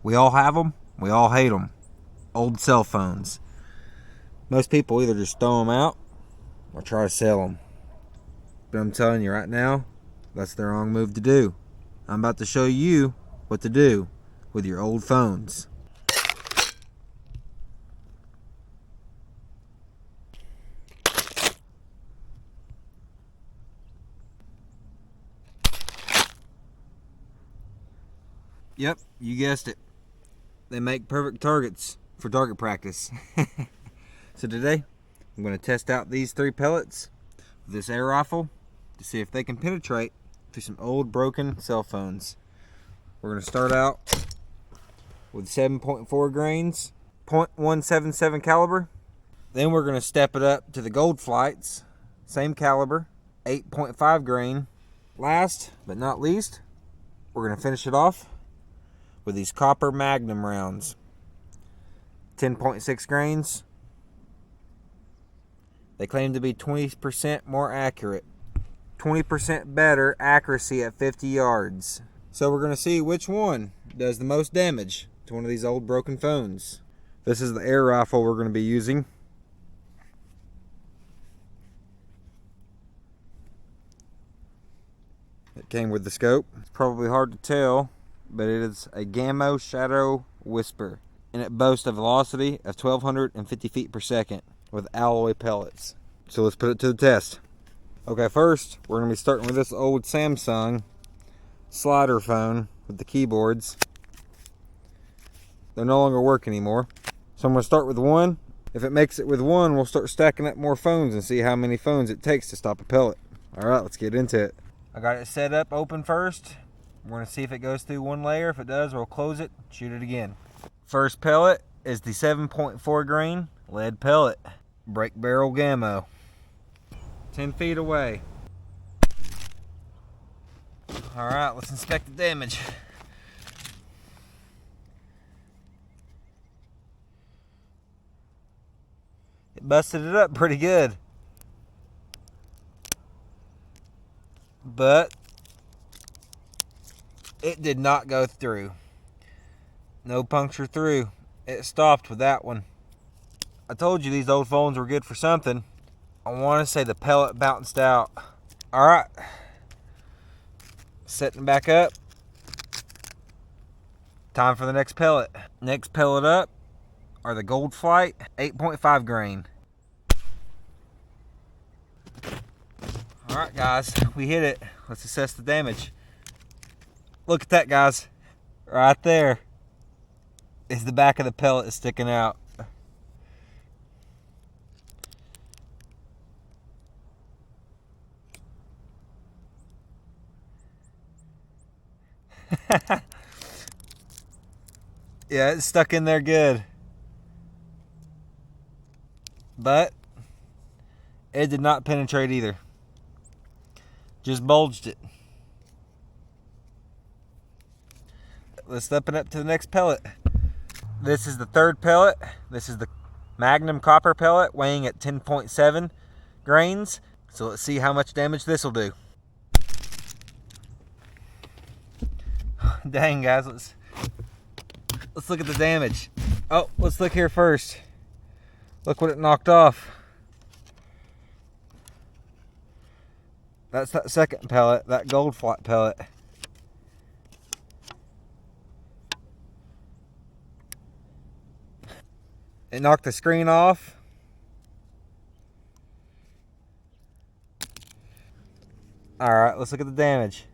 We all have them. We all hate them. Old cell phones. Most people either just throw them out or try to sell them. But I'm telling you right now, that's the wrong move to do. I'm about to show you what to do with your old phones. Yep, you guessed it. They make perfect targets for target practice. So today, I'm going to test out these 3 pellets with this air rifle to see if they can penetrate through some old broken cell phones. We're going to start out with 7.4 grains, .177 caliber. Then we're going to step it up to the gold flights, same caliber, 8.5 grain. Last but not least, we're going to finish it off with these copper magnum rounds, 10.6 grains. They claim to be 20% more accurate, 20% better accuracy at 50 yards. So we're going to see which one does the most damage to one of these old broken phones. This is the air rifle we're going to be using. It came with the scope. It's probably hard to tell, but it is a Gamma Shadow Whisper, and it boasts a velocity of 1,250 feet per second with alloy pellets. So let's put it to the test. Okay, first we're going to be starting with this old Samsung slider phone with the keyboards. They no longer work anymore. So I'm going to start with 1. If it makes it with 1, we'll start stacking up more phones and see how many phones it takes to stop a pellet. Alright, let's get into it. I got it set up open first. We're going to see if it goes through 1 layer. If it does, we'll close it, shoot it again. First pellet is the 7.4 grain lead pellet. Break barrel Gamma. 10 feet away. Alright, let's inspect the damage. It busted it up pretty good. But it did not go through. No puncture through. It stopped with that one. I told you these old phones were good for something. I want to say the pellet bounced out. Alright. Setting back up. Time for the next pellet. Next pellet up are the Gold Flight 8.5 grain. Alright guys, we hit it. Let's assess the damage. Look at that, guys. Right there is the back of the pellet sticking out. Yeah, it's stuck in there good. But it did not penetrate either. Just bulged it. Let's step it up to the next pellet. This is the 3rd pellet. This is the Magnum copper pellet weighing at 10.7 grains. So let's see how much damage this will do. Dang guys, let's look at the damage. Oh, let's look here first. Look what it knocked off. That's that second pellet, that Gold Flight pellet. It knocked the screen off. Alright, let's look at the damage.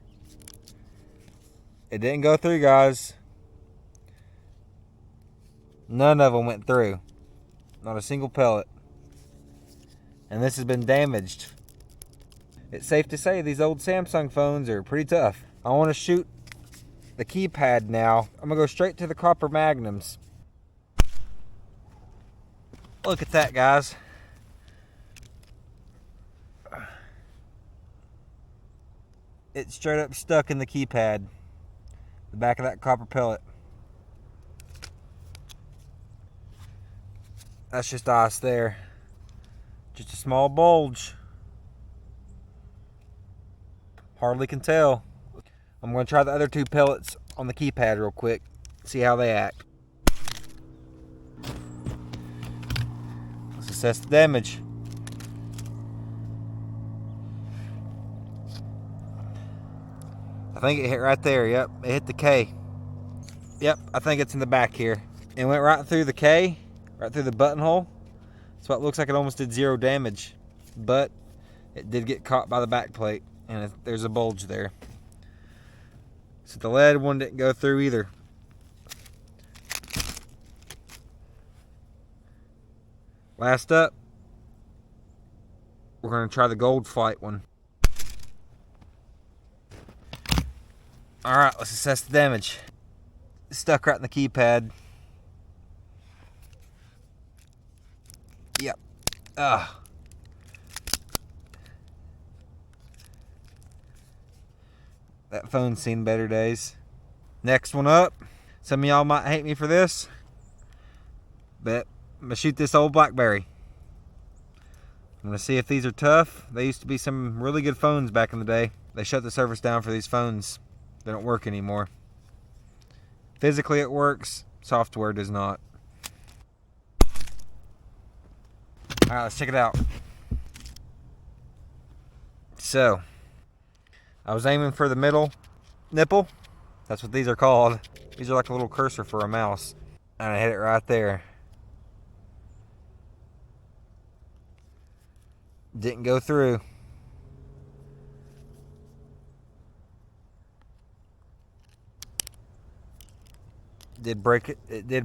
It didn't go through, guys. None of them went through. Not a single pellet. And this has been damaged. It's safe to say these old Samsung phones are pretty tough. I want to shoot the keypad now. I'm going to go straight to the copper magnums. Look at that, guys. It's straight up stuck in the keypad. The back of that copper pellet. That's just ice there. Just a small bulge. Hardly can tell. I'm going to try the other 2 pellets on the keypad real quick. See how they act. Let's assess the damage. I think it hit right there. Yep, it hit the K. Yep, I think it's in the back here. It went right through the K, right through the buttonhole. So it looks like it almost did 0 damage, but it did get caught by the back plate, and there's a bulge there. So the lead one didn't go through either. Last up, we're going to try the gold flight one. All right, let's assess the damage. It's stuck right in the keypad. Yep. That phone's seen better days. Next one up. Some of y'all might hate me for this, but I'm gonna shoot this old BlackBerry. I'm gonna see if these are tough. They used to be some really good phones back in the day. They shut the service down for these phones. They don't work anymore. Physically it works, software does not. Alright, let's check it out. So, I was aiming for the middle nipple. That's what these are called. These are like a little cursor for a mouse. And I hit it right there. Didn't go through. It did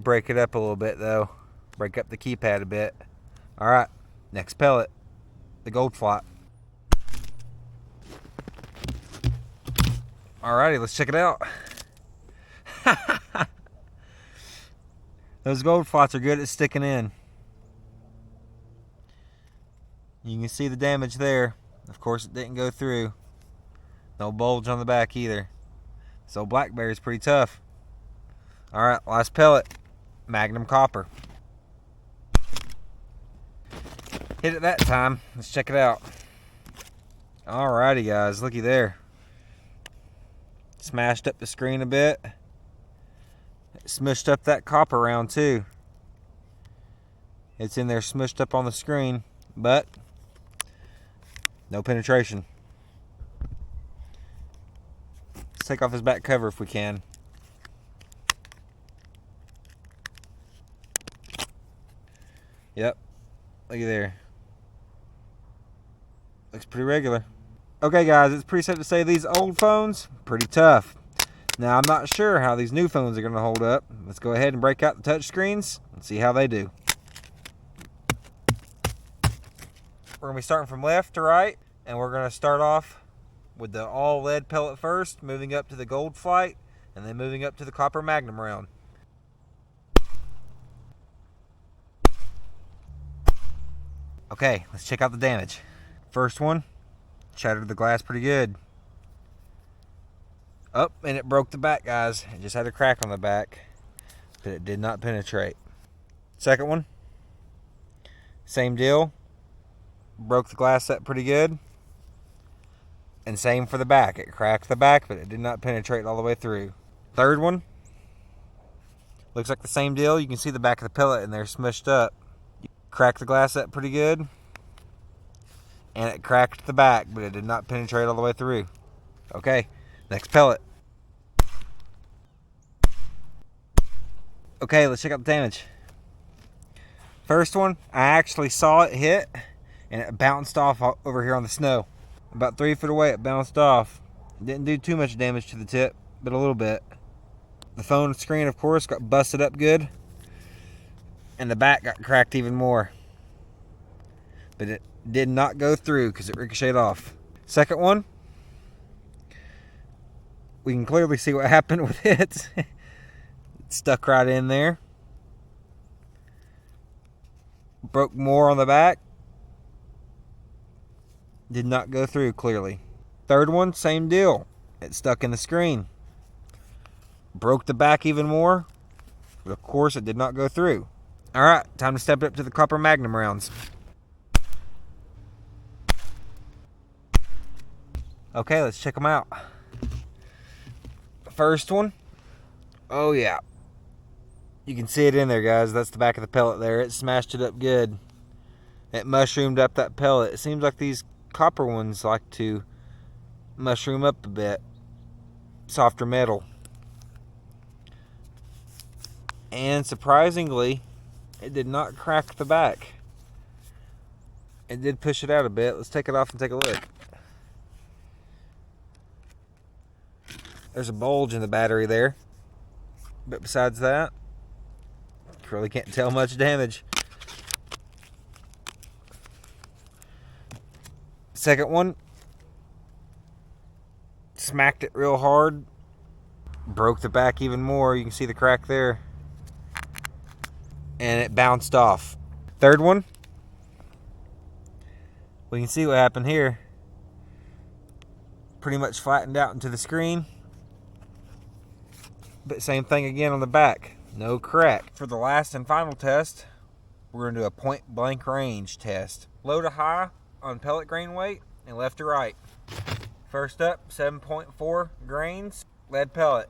break it up a little bit though. Break up the keypad a bit. Alright, next pellet. The gold flight. Alrighty, let's check it out. Those gold flights are good at sticking in. You can see the damage there. Of course it didn't go through. No bulge on the back either. So BlackBerry's pretty tough. Alright, last pellet. Magnum copper. Hit it that time. Let's check it out. Alrighty guys, looky there. Smashed up the screen a bit. Smushed up that copper round too. It's in there smushed up on the screen, but no penetration. Let's take off his back cover if we can. Yep, looky there. Looks pretty regular. Okay guys, it's pretty safe to say these old phones, pretty tough. Now I'm not sure how these new phones are going to hold up. Let's go ahead and break out the touch screens and see how they do. We're going to be starting from left to right, and we're going to start off with the all lead pellet first, moving up to the gold flight, and then moving up to the copper magnum round. Okay, let's check out the damage. First one, shattered the glass pretty good. Oh, and it broke the back, guys. It just had a crack on the back, but it did not penetrate. Second one, same deal. Broke the glass up pretty good. And same for the back. It cracked the back, but it did not penetrate all the way through. Third one, looks like the same deal. You can see the back of the pellet in there smushed up. Cracked the glass up pretty good. And it cracked the back, but it did not penetrate all the way through. Okay, next pellet. Okay, let's check out the damage. First one, I actually saw it hit, and it bounced off over here on the snow. About 3 feet away, it bounced off. It didn't do too much damage to the tip, but a little bit. The phone screen, of course, got busted up good, and the back got cracked even more. But it did not go through because it ricocheted off. Second one, we can clearly see what happened with it. It stuck right in there. Broke more on the back. Did not go through clearly. Third one, same deal. It stuck in the screen. Broke the back even more. But of course, it did not go through. Alright, time to step it up to the copper magnum rounds. Okay, let's check them out. First one. Oh yeah. You can see it in there, guys. That's the back of the pellet there. It smashed it up good. It mushroomed up that pellet. It seems like these copper ones like to mushroom up a bit. Softer metal. And surprisingly, it did not crack the back. It did push it out a bit. Let's take it off and take a look. There's a bulge in the battery there. But besides that, really can't tell much damage. Second one, smacked it real hard. Broke the back even more. You can see the crack there. And it bounced off. Third one, we can see what happened here. Pretty much flattened out into the screen. But same thing again on the back. No crack. For the last and final test, we're going to do a point blank range test. Low to high on pellet grain weight and left to right. First up, 7.4 grains, lead pellet.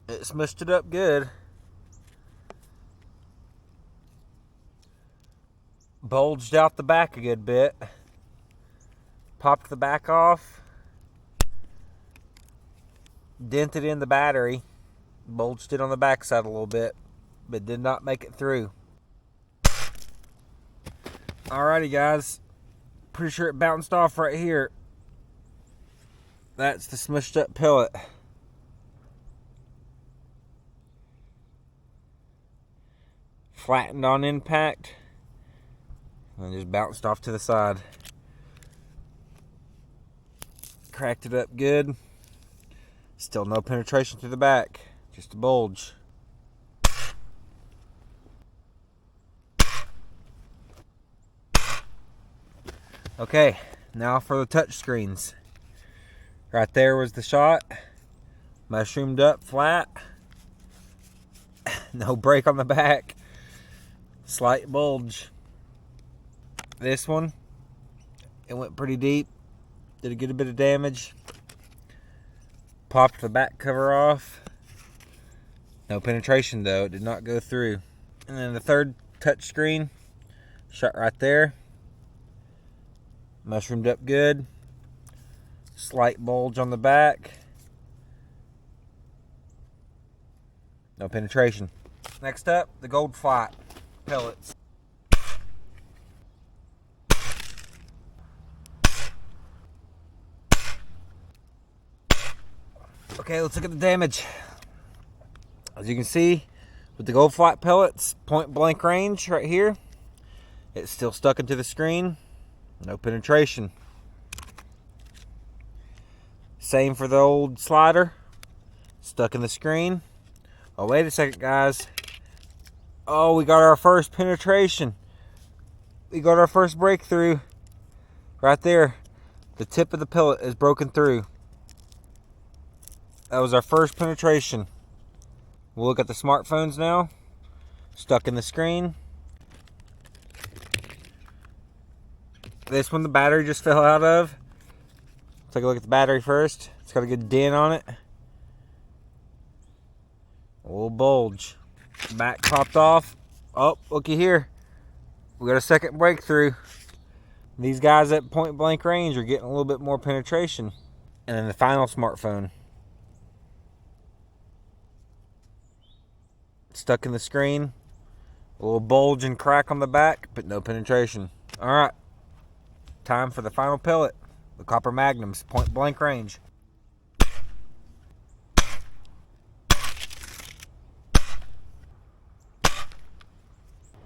It smushed it up good. Bulged out the back a good bit. Popped the back off. Dented in the battery. Bulged it on the backside a little bit, but did not make it through. Alrighty, guys. Pretty sure it bounced off right here. That's the smushed up pellet. Flattened on impact and just bounced off to the side. Cracked it up good. Still no penetration through the back, just a bulge. Okay, now for the touch screens. Right there was the shot. Mushroomed up flat. No break on the back. Slight bulge. This one, it went pretty deep. Did a good bit of damage. Popped the back cover off. No penetration though, it did not go through. And then the third touch screen, shot right there. Mushroomed up good. Slight bulge on the back. No penetration. Next up, the gold flat pellets. Okay, let's look at the damage. As you can see, with the gold flat pellets, point blank range right here, it's still stuck into the screen. No penetration. Same for the old slider. Stuck in the screen. Oh, wait a second, guys. Oh, we got our first penetration. We got our first breakthrough. Right there. The tip of the pellet is broken through. That was our first penetration. We'll look at the smartphones now. Stuck in the screen. This one the battery just fell out of. Take a look at the battery first. It's got a good dent on it. A little bulge. Back popped off. Oh, looky here. We got a second breakthrough. These guys at point blank range are getting a little bit more penetration. And then the final smartphone. Stuck in the screen. A little bulge and crack on the back, but no penetration. Alright. Time for the final pellet. The Copper Magnums, point blank range.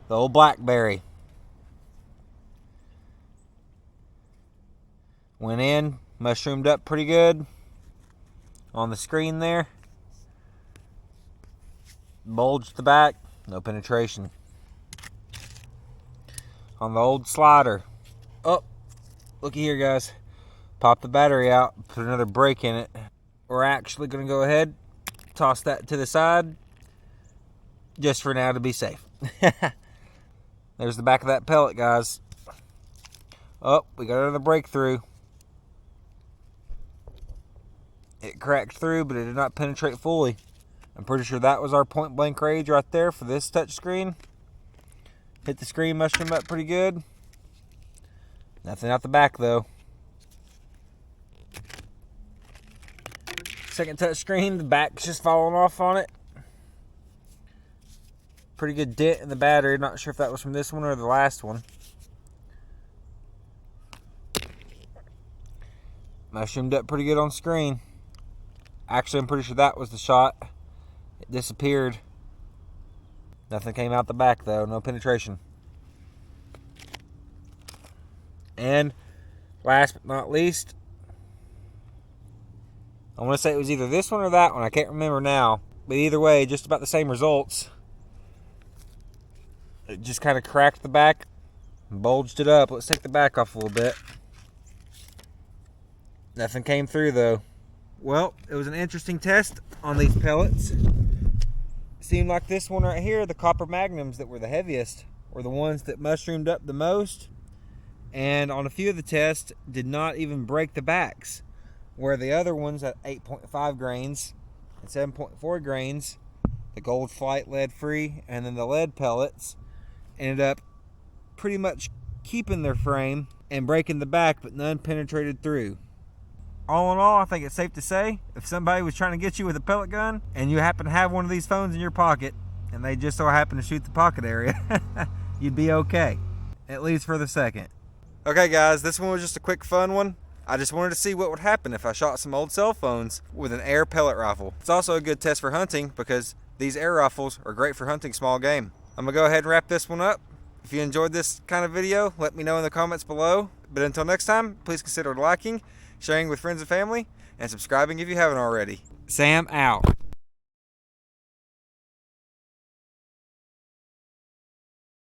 The old Blackberry. Went in, mushroomed up pretty good. On the screen there. Bulged the back, no penetration. On the old slider. Oh, looky here, guys. Pop the battery out, put another break in it. We're actually going to go ahead, toss that to the side, just for now to be safe. There's the back of that pellet, guys. Oh, we got another breakthrough. It cracked through, but it did not penetrate fully. I'm pretty sure that was our point blank range right there for this touch screen. Hit the screen, mushroom up pretty good. Nothing out the back though. Second touch screen, the back's just falling off on it. Pretty good dent in the battery. Not sure if that was from this one or the last one. Mushroomed up pretty good on screen. Actually, I'm pretty sure that was the shot. It disappeared. Nothing came out the back though, no penetration. And last but not least, I want to say it was either this one or that one. I can't remember now. But either way, just about the same results. It just kind of cracked the back and bulged it up. Let's take the back off a little bit. Nothing came through though. Well, it was an interesting test on these pellets. It seemed like this one right here, the copper magnums that were the heaviest, were the ones that mushroomed up the most. And on a few of the tests, did not even break the backs. Where the other ones at 8.5 grains and 7.4 grains, the Gold Flight lead free, and then the lead pellets, ended up pretty much keeping their frame and breaking the back, but none penetrated through. All in all, I think it's safe to say, if somebody was trying to get you with a pellet gun and you happen to have one of these phones in your pocket and they just so happen to shoot the pocket area, you'd be okay, at least for the second. Okay guys, this one was just a quick fun one. I just wanted to see what would happen if I shot some old cell phones with an air pellet rifle. It's also a good test for hunting because these air rifles are great for hunting small game. I'm gonna go ahead and wrap this one up. If you enjoyed this kind of video, let me know in the comments below. But until next time, please consider liking, sharing with friends and family, and subscribing if you haven't already. Sam out.